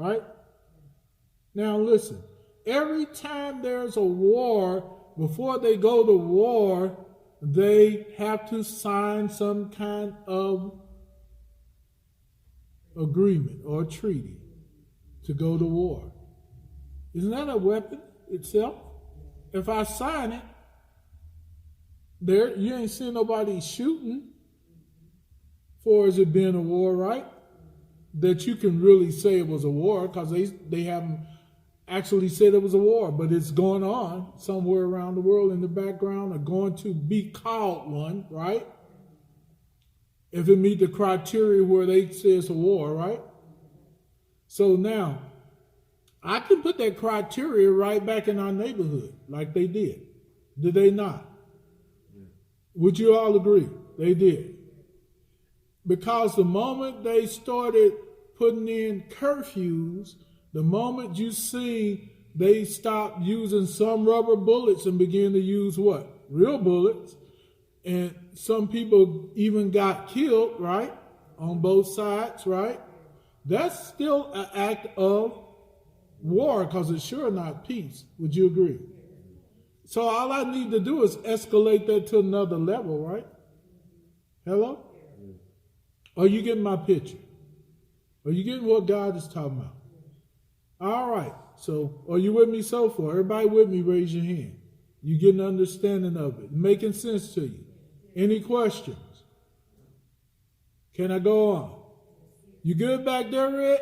right? Now listen, every time there's a war, before they go to war, they have to sign some kind of agreement or treaty to go to war. Isn't that a weapon itself? If I sign it, there you ain't seeing nobody shooting for as it being a war, right? That you can really say it was a war, because they haven't actually said it was a war, but it's going on somewhere around the world in the background, or going to be called one, right? If it meet the criteria where they say it's a war, right? So now, I can put that criteria right back in our neighborhood, like they did. Did they not? Would you all agree? They did. Because the moment they started putting in curfews, the moment you see they stopped using some rubber bullets and began to use what? Real bullets. And some people even got killed, right? On both sides, right? That's still an act of war, because it's sure not peace. Would you agree? So all I need to do is escalate that to another level, right? Hello? Are you getting my picture? Are you getting what God is talking about? All right. So are you with me so far? Everybody with me, raise your hand. You getting an understanding of it? Making sense to you? Any questions? Can I go on? You good back there, Red?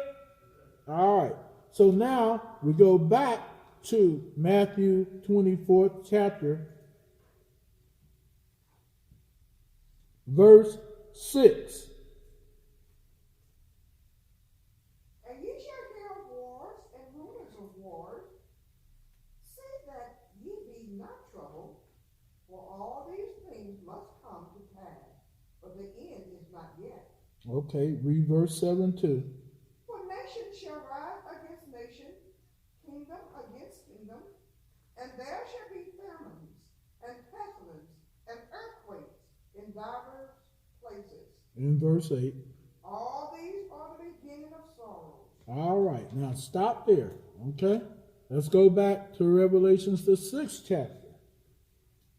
All right. So now we go back to Matthew 24th chapter, verse 6. And ye shall hear of wars and rumors of wars. Say that ye be not troubled, for all these things must come to pass, but the end is not yet. Okay, read verse 7 too. For nation shall rise against nation, kingdom against kingdom, and there shall be famines, and pestilence, and earthquakes in divers places. In verse 8. All these are the beginning of sorrows. All right, now stop there, okay? Let's go back to Revelations, the 6th chapter.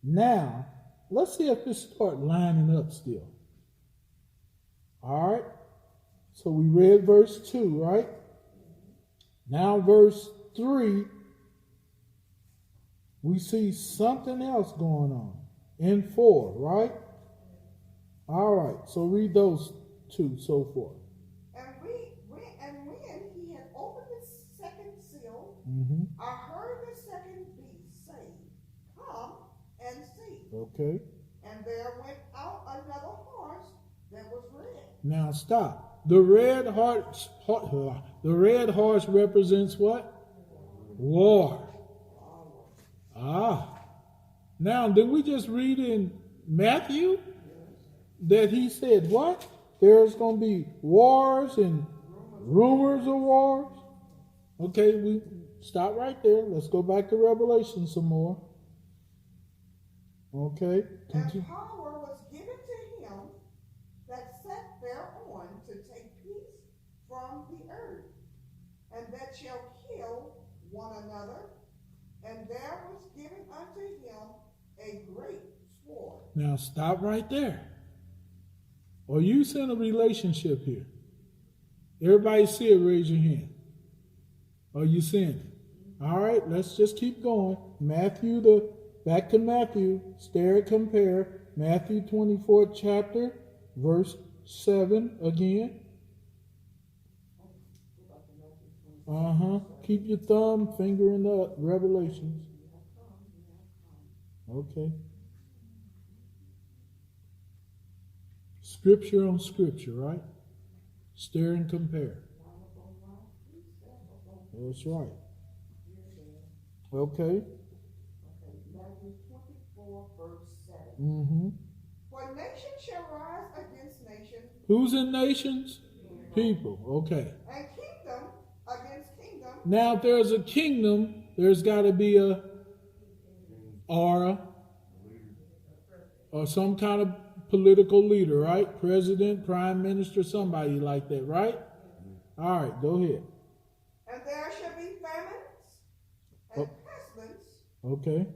Now, let's see if this start lining up still. All right, so we read verse 2, right? Now verse 3, we see something else going on. In 4, right? All right, so read those two so forth. When he had opened the second seal, I heard the second beast say, Come and see. Okay. And there went out another horse that was red. Now stop. The red horse represents what? War. Now, did we just read in Matthew that he said what? There's going to be wars and rumors of wars? Okay, we stop right there. Let's go back to Revelation some more. Okay. And power was given to him that sat thereon to take peace from the earth, and that shall kill one another, and there was given unto him a great sword. Now stop right there. Are you seeing a relationship here? Everybody see it, raise your hand. Are you seeing it? All right, let's just keep going. Back to Matthew, stare, compare. Matthew 24th chapter, verse 7 again. Keep your thumb, finger in the Revelations. Okay. Scripture on scripture, right? Stare and compare. That's right. Okay. Matthew 24, verse 7. For nation shall rise against nation. Who's in nations? People. Okay. And kingdom against kingdom. Now, if there's a kingdom, there's got to be a aura or some kind of political leader, right? President, prime minister, somebody like that, right? All right, go ahead. and pestilence. Okay.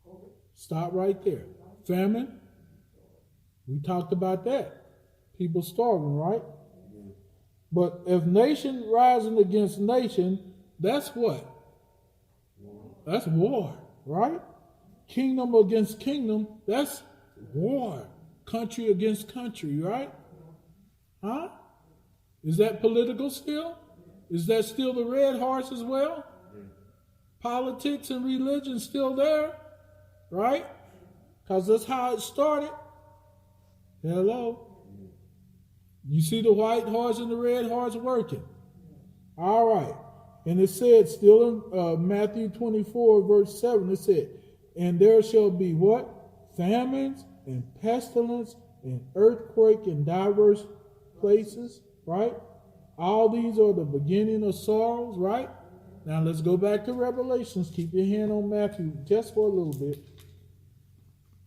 Okay. Stop right there. Famine. We talked about that. People starving, right? But if nation rising against nation, that's what? That's war, right? Kingdom against kingdom, that's war. Country against country, right? Huh? Is that political still? Is that still the red horse as well? Politics and religion still there, right? Because that's how it started. Hello? You see the white horse and the red horse working. All right. And it said, still in Matthew 24, verse 7, it said, and there shall be what? Famines and pestilence and earthquake in diverse places, right? All these are the beginning of sorrows, right? Now let's go back to Revelations. Keep your hand on Matthew just for a little bit.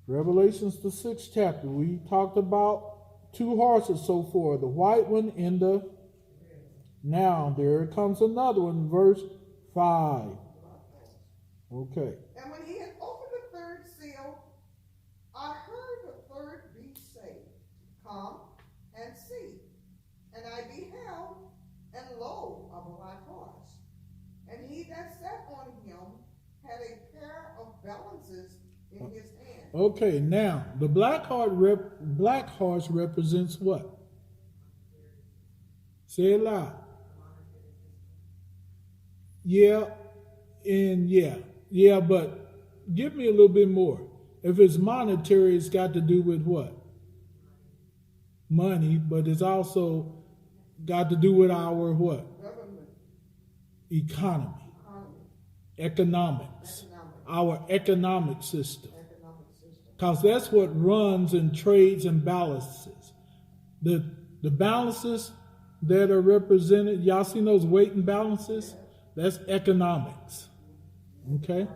Revelations, the 6th chapter. We talked about two horses so far, the white one and the... Now there comes another one, verse 5. Okay. And when he had opened the third seal, I heard the third beast say, come and see. And I beheld, and lo, a black horse. And he that sat on him had a pair of balances in his hand. Okay, now the black horse represents what? Say it loud. Yeah, and yeah, but give me a little bit more. If it's monetary, it's got to do with what? Money, but it's also got to do with our what? Government. Economy. Economics. Our economic system. Because that's what runs and trades and balances. The balances that are represented, y'all seen those weight and balances? That's economics. Okay?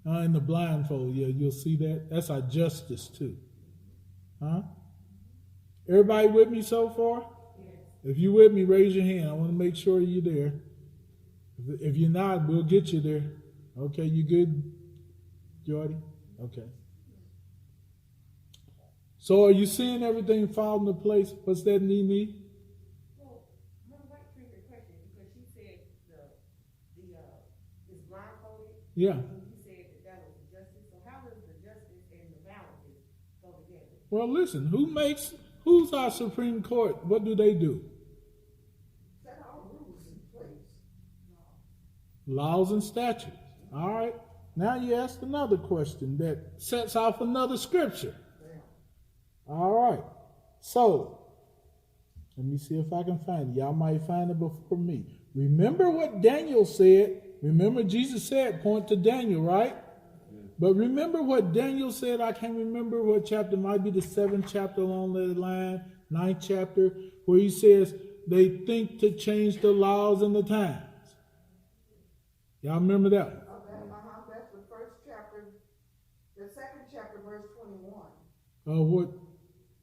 In the blindfold, yeah, you'll see that. That's our justice too. Huh? Everybody with me so far? If you with me, raise your hand. I want to make sure you're there. If you're not, we'll get you there. Okay, you good, Jordy? Okay. So are you seeing everything fall into place? What's that, Nene? Well, my wife triggered a question because she said is blindfolded. Yeah. And you said that was the justice. So how does the justice and the balances go together? Well, listen, who's our Supreme Court? What do they do? Set our rules in place. Laws and statutes. All right. Now you asked another question that sets off another scripture. All right. So, let me see if I can find it. Y'all might find it before me. Remember what Daniel said. Remember Jesus said, point to Daniel, right? But remember what Daniel said. I can't remember what chapter. It might be the 7th chapter along that line, 9th chapter, where he says they think to change the laws and the times. Y'all remember that one? That's the first chapter, the 2nd chapter, verse 21. What?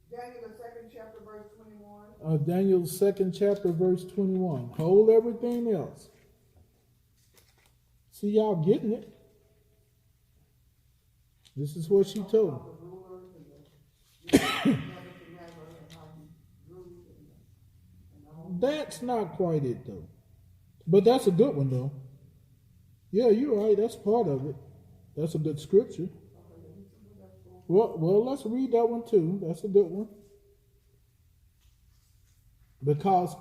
Daniel, the 2nd chapter, verse 21. Daniel's 2nd chapter, verse 21. Hold everything else. See, y'all getting it. This is what she told me. That's not quite it, though. But that's a good one, though. Yeah, you're right. That's part of it. That's a good scripture. Well, let's read that one, too. That's a good one. Because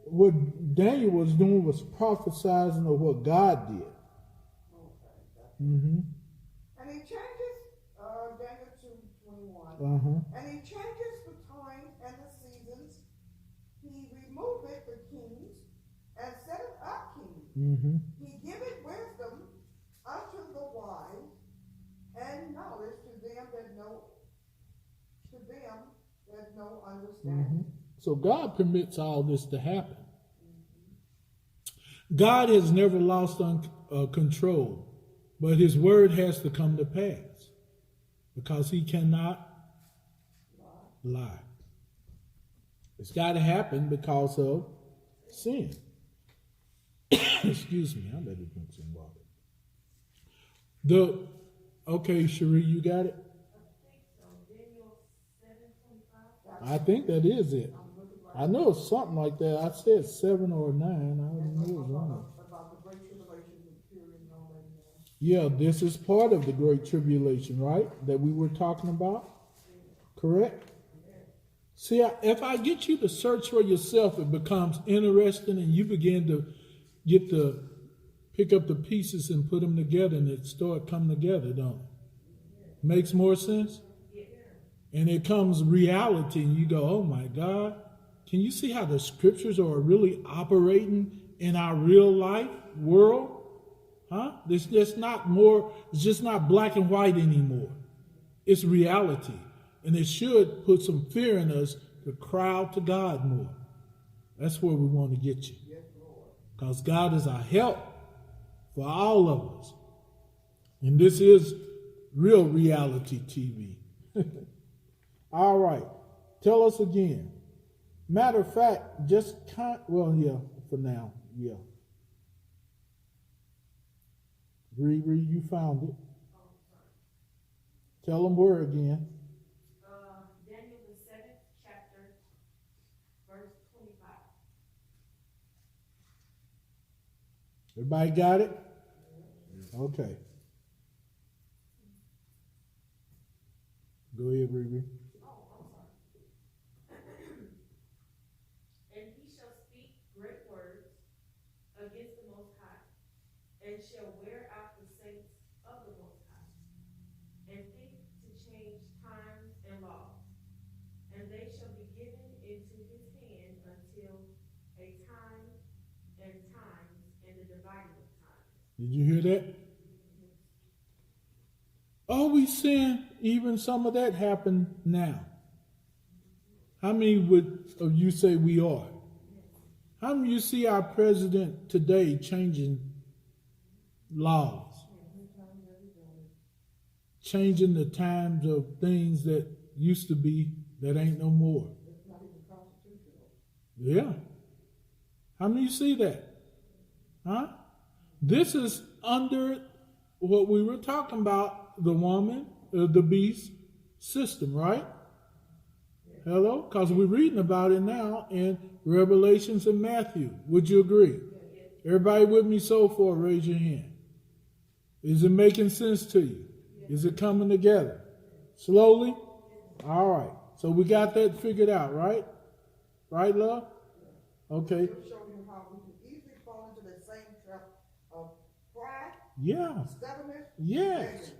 what Daniel was doing was prophesizing of what God did. Mm-hmm. And he changes, Daniel 2:21. And he changes the times and the seasons. He removeth the kings and setteth up kings. He giveth wisdom unto the wise and knowledge to them that know understanding. So God permits all this to happen. God has never lost control, but his word has to come to pass because he cannot lie. It's got to happen because of sin. Excuse me, I better drink some water. Okay, Cherie, you got it? I think that is it. I know it's something like that. I said 7 or 9. I don't know it was one. About the great tribulation period and all that. Yeah, this is part of the Great Tribulation, right? That we were talking about. Correct? See, if I get you to search for yourself, it becomes interesting and you begin to get to pick up the pieces and put them together and it start coming together, don't it? Makes more sense? And it comes reality and you go, oh my God. Can you see how the scriptures are really operating in our real life world? Huh? It's just not black and white anymore. It's reality. And it should put some fear in us to cry out to God more. That's where we want to get you. Because God is our help for all of us. And this is real reality TV. All right. Tell us again. Matter of fact, for now, yeah. Riri, you found it. Tell them where again. Daniel the 7th chapter, verse 25. Everybody got it? Okay. Go ahead, Riri. And he shall speak great words against the Most High, and shall wear out the saints of the Most High, and think to change times and laws. And they shall be given into his hand until a time and times and the dividing of times. Did you hear that? Are we seeing even some of that happen now? How many of you say we are? How many of you see our president today changing laws? Changing the times of things that used to be that ain't no more. It's not even constitutional. Yeah. How many of you see that? Huh? This is under what we were talking about, the woman, the beast system, right? Hello? Because we're reading about it now in Revelations and Matthew. Would you agree? Everybody with me so far, raise your hand. Is it making sense to you? Is it coming together? Slowly? All right. So we got that figured out, right? Right, love? Okay. It'll show you how we can easily fall into the same trap of pride, Yeah. stubbornness, Yes.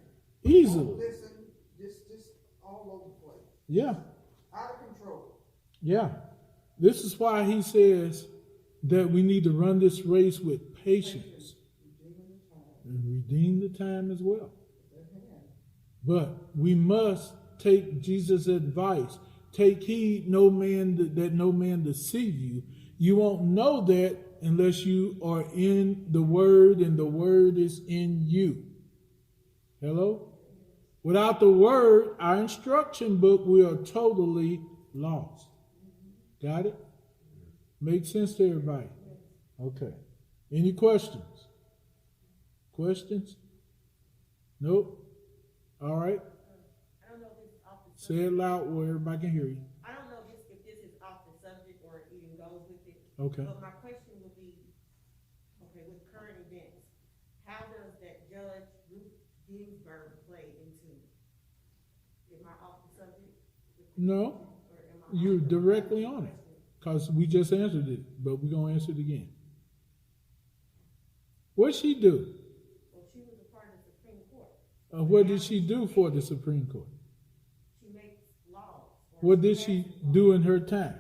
and Easily. listen, just all over the place, Yeah. out of control. Yeah. This is why he says that we need to run this race with patience and redeem the time as well. But we must take Jesus' advice. Take heed that no man deceive you. You won't know that unless you are in the Word and the Word is in you. Hello? Without the Word, our instruction book, we are totally lost. Got it? Make sense to everybody? Okay. Any questions? Questions? Nope. All right. I don't know if it's off the Say subject. it loud where everybody can hear you. I don't know if this is off the subject or it even goes with it. Okay. But my question would be, okay, with current events, how does that Judge Ruth Ginsburg play into? Am I off the subject? No, Or am I you're off the directly on it. question? Because we just answered it, but we're going to answer it again. What'd she do? Well, she was a part of the Supreme Court. What did she do for the Supreme Court? She makes laws. What did she do in her time?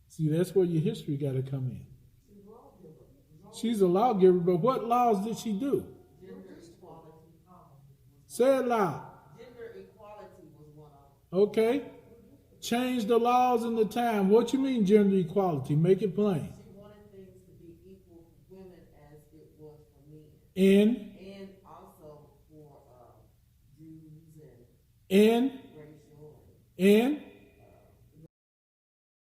See, that's where your history got to come in. She's a lawgiver, but what laws did she do? Gender equality. Say it loud. Gender equality was one of them. Okay. Change the laws in the time. What you mean gender equality? Make it plain. She wanted things to be equal for women as it was for men. And Also for Jews and racial and